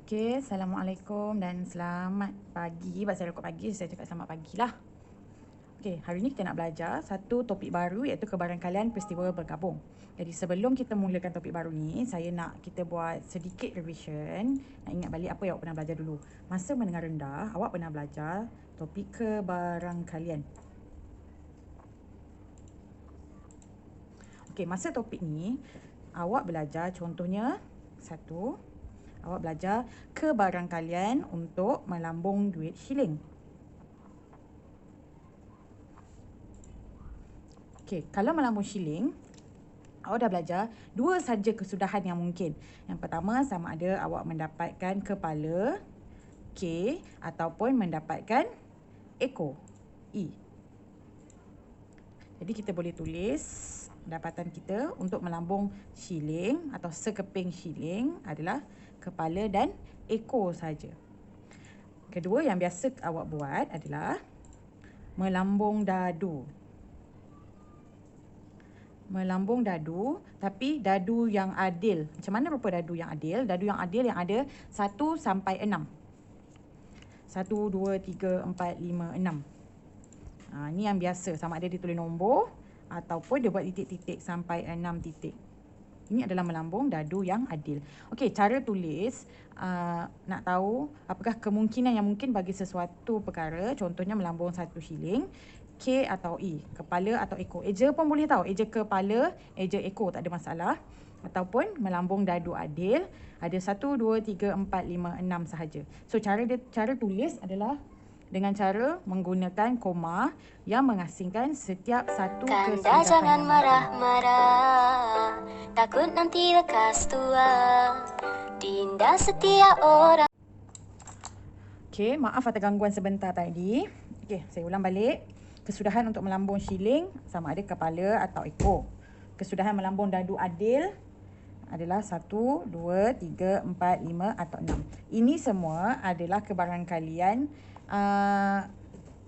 Okey, Assalamualaikum dan selamat pagi. Sebab saya rekod pagi, saya cakap selamat pagi lah. Okey, hari ni kita nak belajar satu topik baru iaitu kebarangkalian peristiwa bergabung. Jadi sebelum kita mulakan topik baru ni, saya nak kita buat sedikit revision. Nak ingat balik apa yang awak pernah belajar dulu. Masa menengah rendah, awak pernah belajar topik kebarangkalian. Okey, masa topik ni, awak belajar contohnya, satu, awak belajar kebarangkalian untuk melambung duit shilling. Okey, kalau melambung shilling, awak dah belajar dua saja kesudahan yang mungkin. Yang pertama, sama ada awak mendapatkan kepala K ataupun mendapatkan ekor E. Jadi kita boleh tulis pendapatan kita untuk melambung shilling atau sekeping shilling adalah kepala dan ekor saja. Kedua yang biasa awak buat adalah melambung dadu. Melambung dadu, tapi dadu yang adil. Macam mana rupa dadu yang adil? Dadu yang adil yang ada 1 sampai 6. 1, 2, 3, 4, 5, 6. Ni yang biasa, sama ada dia tulis nombor ataupun dia buat titik-titik sampai 6 titik. Ini adalah melambung dadu yang adil. Okey, cara tulis, nak tahu apakah kemungkinan yang mungkin bagi sesuatu perkara, contohnya melambung 1 shilling, K atau E, kepala atau ekor. Eja pun boleh tahu, eja kepala, eja ekor, tak ada masalah. Ataupun melambung dadu adil, ada 1, 2, 3, 4, 5, 6 sahaja. So cara tulis adalah dengan cara menggunakan koma yang mengasingkan setiap satu kesudahan. Kanda jangan marah-marah, takut nanti lekas tua. Dinda setia orang. Okey, maaf atas gangguan sebentar tadi. Okey, saya ulang balik. Kesudahan untuk melambung shilling sama ada kepala atau ekor. Kesudahan melambung dadu adil adalah 1, 2, 3, 4, 5 atau 6. Ini semua adalah kebarangkalian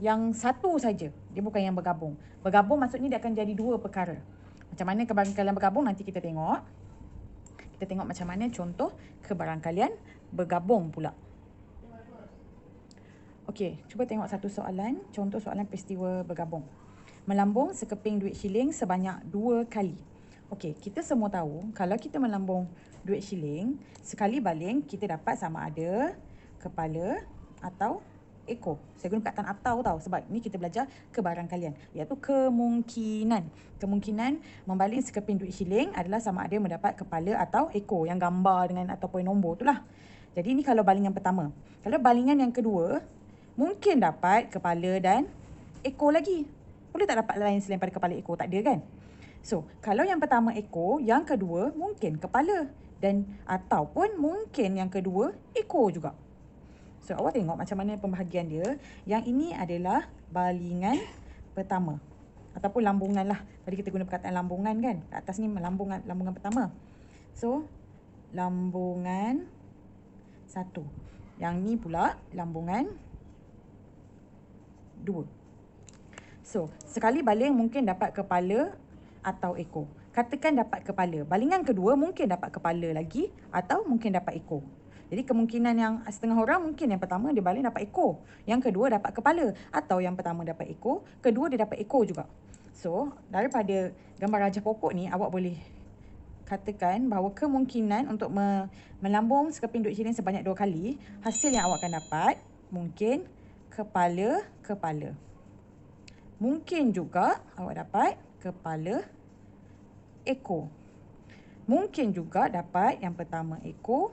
yang satu saja. Dia bukan yang bergabung. Bergabung maksudnya dia akan jadi dua perkara. Macam mana kebarangkalian bergabung nanti kita tengok. Kita tengok macam mana contoh kebarangkalian bergabung pula. Okey, cuba tengok satu soalan. Contoh soalan peristiwa bergabung. Melambung sekeping duit shilling sebanyak 2 kali. Okey, kita semua tahu kalau kita melambung duit shilling, sekali baling kita dapat sama ada kepala atau ekor. Saya guna perkataan atau tau sebab ni kita belajar kebarangkalian, iaitu kemungkinan. Kemungkinan membaling sekeping duit shilling adalah sama ada mendapat kepala atau ekor yang gambar dengan ataupun nombor tu lah. Jadi ni kalau balingan pertama. Kalau balingan yang kedua, mungkin dapat kepala dan ekor lagi. Boleh tak dapat lain selain pada kepala ekor? Tak ada kan? So, kalau yang pertama ekor, yang kedua mungkin kepala dan ataupun mungkin yang kedua ekor juga. So, awak tengok macam mana pembahagian dia. Yang ini adalah balingan pertama. Ataupun lambungan lah. Tadi kita guna perkataan lambungan kan. Kat atas ni lambungan pertama. So, lambungan 1. Yang ni pula lambungan 2. So, sekali baling mungkin dapat kepala atau ekor. Katakan dapat kepala. Balingan kedua mungkin dapat kepala lagi atau mungkin dapat ekor. Jadi kemungkinan yang setengah orang mungkin yang pertama dia baling dapat ekor. Yang kedua dapat kepala. Atau yang pertama dapat ekor, kedua dia dapat ekor juga. So, daripada gambar rajah pokok ni, awak boleh katakan bahawa kemungkinan untuk melambung sekeping duit shilling sebanyak 2 kali, hasil yang awak akan dapat mungkin kepala. Mungkin juga awak dapat kepala ekor. Mungkin juga dapat yang pertama ekor,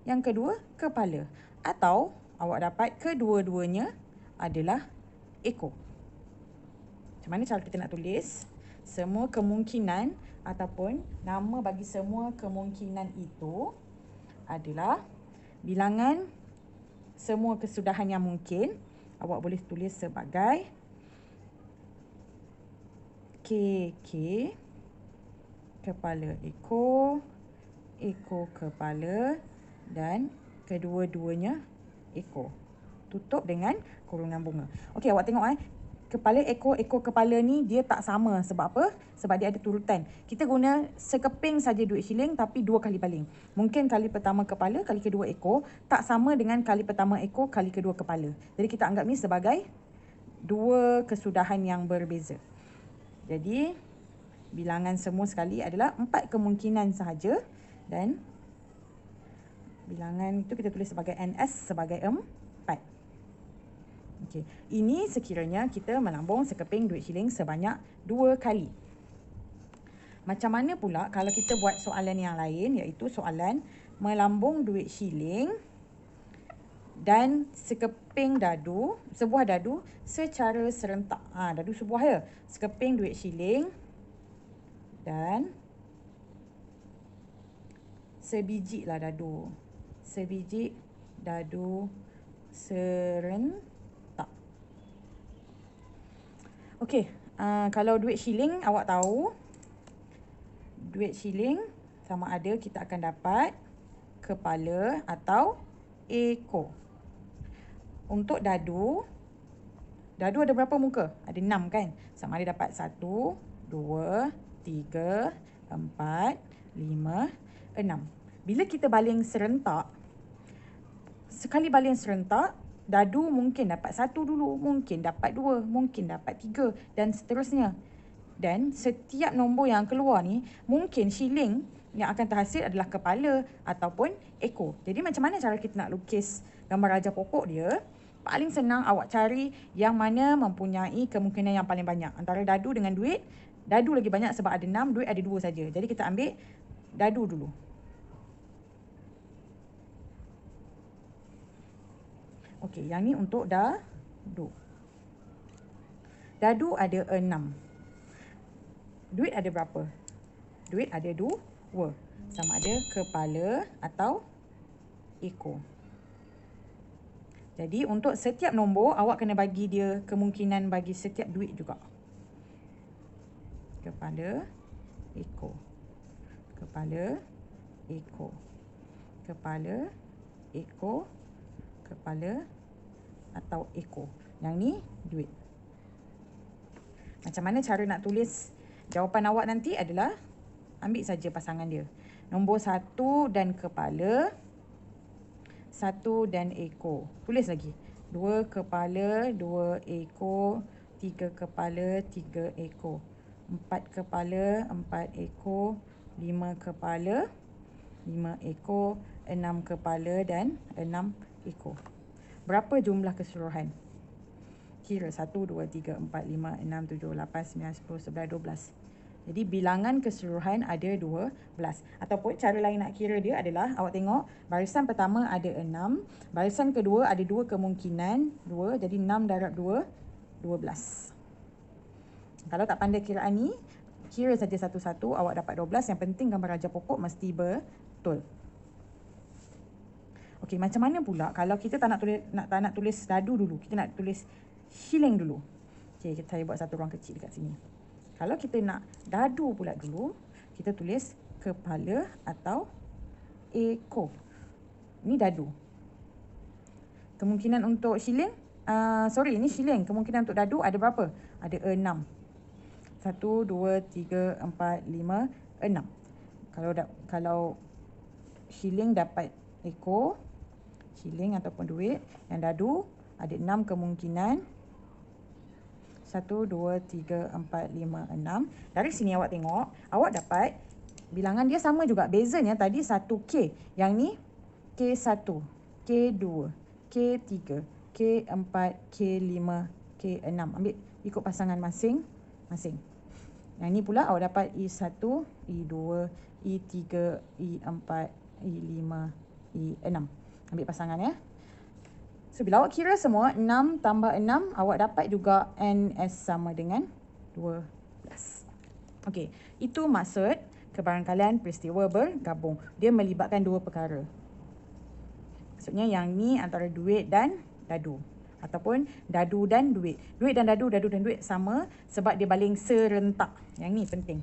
yang kedua kepala. Atau awak dapat kedua-duanya adalah ekor. Macam mana cara kita nak tulis? Semua kemungkinan ataupun nama bagi semua kemungkinan itu adalah bilangan semua kesudahan yang mungkin. Awak boleh tulis sebagai KK, kepala ekor, ekor kepala dan kedua-duanya ekor. Tutup dengan kurungan bunga. Okey, awak tengok kepala, ekor, kepala ni dia tak sama. Sebab apa? Sebab dia ada turutan. Kita guna sekeping saja duit shilling tapi 2 kali baling. Mungkin kali pertama kepala, kali kedua ekor tak sama dengan kali pertama ekor, kali kedua kepala. Jadi kita anggap ni sebagai 2 kesudahan yang berbeza. Jadi bilangan semua sekali adalah 4 kemungkinan sahaja dan bilangan itu kita tulis sebagai NS sebagai 4. Okey, ini sekiranya kita melambung sekeping duit shilling sebanyak 2 kali. Macam mana pula kalau kita buat soalan yang lain, iaitu soalan melambung duit shilling dan sekeping dadu, sebuah dadu secara serentak. Dadu sebuah ya. Sekeping duit shilling dan sebiji lah dadu. Sebiji dadu serentak. Okey, kalau duit shilling awak tahu, duit shilling sama ada kita akan dapat kepala atau ekor. Untuk dadu ada berapa muka? Ada 6 kan? Sama ada dapat 1, 2, 3, 4, 5, 6. Bila kita baling serentak, sekali baling serentak, dadu mungkin dapat 1 dulu, mungkin dapat 2, mungkin dapat 3 dan seterusnya. Dan setiap nombor yang keluar ni, mungkin shilling yang akan terhasil adalah kepala ataupun ekor. Jadi macam mana cara kita nak lukis gambar raja pokok dia? Paling senang awak cari yang mana mempunyai kemungkinan yang paling banyak. Antara dadu dengan duit, dadu lagi banyak sebab ada 6, duit ada 2 saja. Jadi kita ambil dadu dulu. Okey, yang ni untuk dadu. Dadu ada 6. Duit ada berapa? Duit ada 2. Sama ada kepala atau ekor. Jadi untuk setiap nombor, awak kena bagi dia kemungkinan bagi setiap duit juga. Kepala, ekor. Kepala, ekor. Kepala, ekor. Kepala atau ekor. Yang ni duit. Macam mana cara nak tulis jawapan awak nanti adalah ambil saja pasangan dia. Nombor 1 dan kepala, 1 dan ekor. Tulis lagi. 2 kepala, 2 ekor, 3 kepala, 3 ekor. 4 kepala, 4 ekor, 5 kepala, 5 ekor, 6 kepala dan 6 ekor. Berapa jumlah keseluruhan? Kira 1, 2, 3, 4, 5, 6, 7, 8, 9, 10, 11, 12. Jadi bilangan keseluruhan ada 12. Ataupun cara lain nak kira dia adalah awak tengok barisan pertama ada 6. Barisan kedua ada 2 kemungkinan. 2, jadi 6 darab 2, 12. Kalau tak pandai kiraan ni, kira saja satu-satu awak dapat 12. Yang penting gambar raja pokok mesti betul. Okey, macam mana pula kalau kita tak nak tulis dadu dulu, kita nak tulis shilling dulu. Okey, saya buat satu ruang kecil dekat sini. Kalau kita nak dadu pula dulu, kita tulis kepala atau ekor. Ini dadu. Kemungkinan untuk shilling, ini shilling. Kemungkinan untuk dadu ada berapa? Ada 6. 1, 2, 3, 4, 5, 6. Kalau shilling dapat ekor, shilling ataupun duit, yang dadu ada 6 kemungkinan. 1, 2, 3, 4, 5, 6. Dari sini awak tengok, awak dapat bilangan dia sama juga. Bezanya tadi 1K. Yang ni K1, K2, K3, K4, K5, K6. Ambil ikut pasangan masing-masing. Yang ni pula awak dapat E1, E2, E3, E4, E5, E6. Ambil pasangan ya. So, bila awak kira semua, 6 tambah 6, awak dapat juga NS sama dengan 12. Okey, itu maksud kebarangkalian peristiwa bergabung. Dia melibatkan 2 perkara. Maksudnya yang ni antara duit dan dadu. Ataupun dadu dan duit. Duit dan dadu dan duit sama sebab dia baling serentak. Yang ni penting.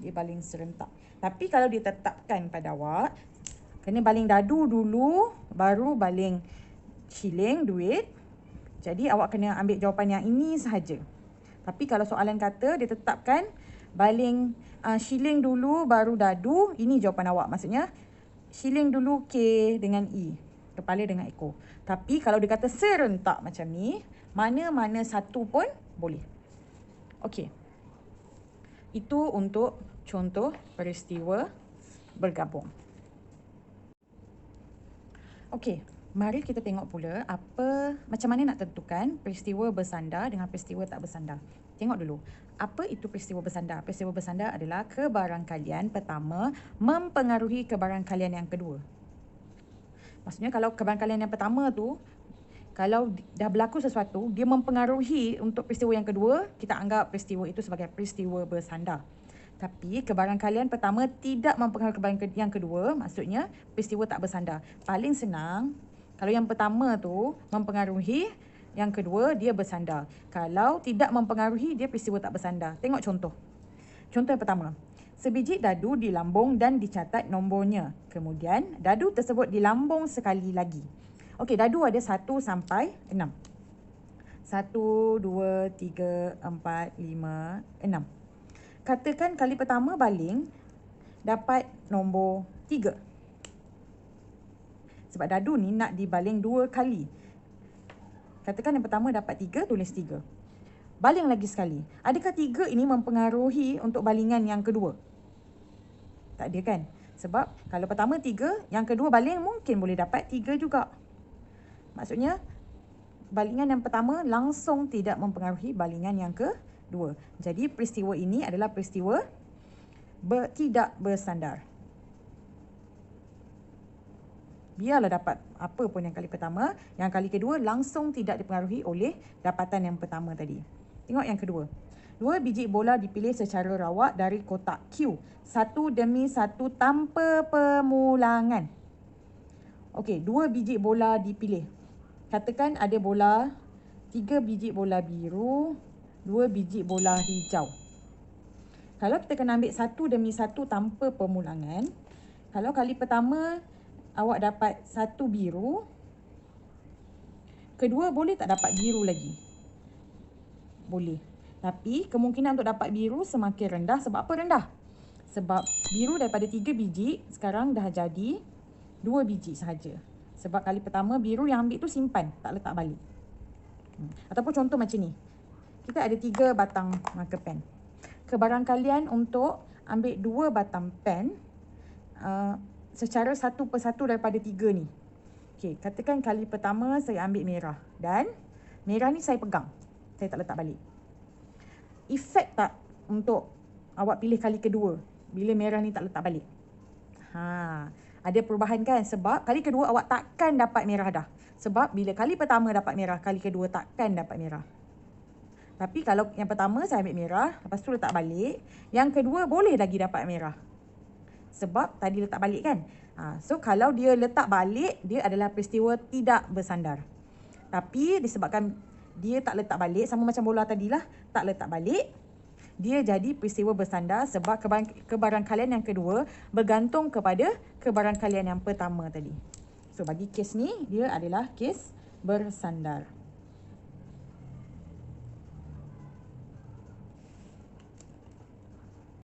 Dia baling serentak. Tapi kalau ditetapkan pada awak, kena baling dadu dulu, baru baling shilling, duit. Jadi awak kena ambil jawapan yang ini sahaja. Tapi kalau soalan kata dia tetapkan baling shilling dulu baru dadu, ini jawapan awak. Maksudnya shilling dulu K dengan E, kepala dengan ekor. Tapi kalau dia kata serentak macam ni, mana-mana satu pun boleh. Okey. Itu untuk contoh peristiwa bergabung. Okey, mari kita tengok pula macam mana nak tentukan peristiwa bersandar dengan peristiwa tak bersandar. Tengok dulu, apa itu peristiwa bersandar? Peristiwa bersandar adalah kebarangkalian pertama mempengaruhi kebarangkalian yang kedua. Maksudnya kalau kebarangkalian yang pertama tu, kalau dah berlaku sesuatu, dia mempengaruhi untuk peristiwa yang kedua, kita anggap peristiwa itu sebagai peristiwa bersandar. Tapi kebarangkalian pertama tidak mempengaruhi kebarangkalian yang kedua, maksudnya peristiwa tak bersandar. Paling senang, kalau yang pertama tu mempengaruhi, yang kedua dia bersandar. Kalau tidak mempengaruhi, dia peristiwa tak bersandar. Tengok contoh. Contoh yang pertama. Sebiji dadu dilambung dan dicatat nombornya. Kemudian dadu tersebut dilambung sekali lagi. Okey, dadu ada 1 sampai 6. 1, 2, 3, 4, 5, 6. Katakan kali pertama baling dapat nombor 3. Sebab dadu ni nak dibaling 2 kali. Katakan yang pertama dapat 3, tulis 3. Baling lagi sekali. Adakah 3 ini mempengaruhi untuk balingan yang kedua? Tak ada kan? Sebab kalau pertama 3, yang kedua baling mungkin boleh dapat 3 juga. Maksudnya balingan yang pertama langsung tidak mempengaruhi balingan yang kedua. Jadi peristiwa ini adalah peristiwa tidak bersandar. Biarlah dapat apa pun yang kali pertama, yang kali kedua langsung tidak dipengaruhi oleh dapatan yang pertama tadi. Tengok yang kedua. 2 biji bola dipilih secara rawak dari kotak Q. Satu demi satu tanpa pemulangan. Okey, 2 biji bola dipilih. Katakan ada bola, 3 biji bola biru, 2 biji bola hijau. Kalau kita kena ambil satu demi satu tanpa pemulangan, kalau kali pertama awak dapat 1 biru, kedua boleh tak dapat biru lagi? Boleh. Tapi kemungkinan untuk dapat biru semakin rendah. Sebab apa rendah? Sebab biru daripada 3 biji sekarang dah jadi 2 biji sahaja. Sebab kali pertama biru yang ambil tu simpan, tak letak balik. Ataupun contoh macam ni. Kita ada 3 batang marker pen. Kebarangkalian untuk ambil 2 batang pen secara satu persatu daripada 3 ni. Okey, katakan kali pertama saya ambil merah dan merah ni saya pegang. Saya tak letak balik. Efek tak untuk awak pilih kali kedua bila merah ni tak letak balik? Ada perubahan kan? Sebab kali kedua awak takkan dapat merah dah. Sebab bila kali pertama dapat merah, kali kedua takkan dapat merah. Tapi kalau yang pertama saya ambil merah, lepas tu letak balik, yang kedua boleh lagi dapat merah. Sebab tadi letak balik kan? So kalau dia letak balik, dia adalah peristiwa tidak bersandar. Tapi disebabkan dia tak letak balik, sama macam bola tadilah, tak letak balik, dia jadi peristiwa bersandar sebab kebarangkalian yang kedua bergantung kepada kebarangkalian yang pertama tadi. So bagi kes ni, dia adalah kes bersandar.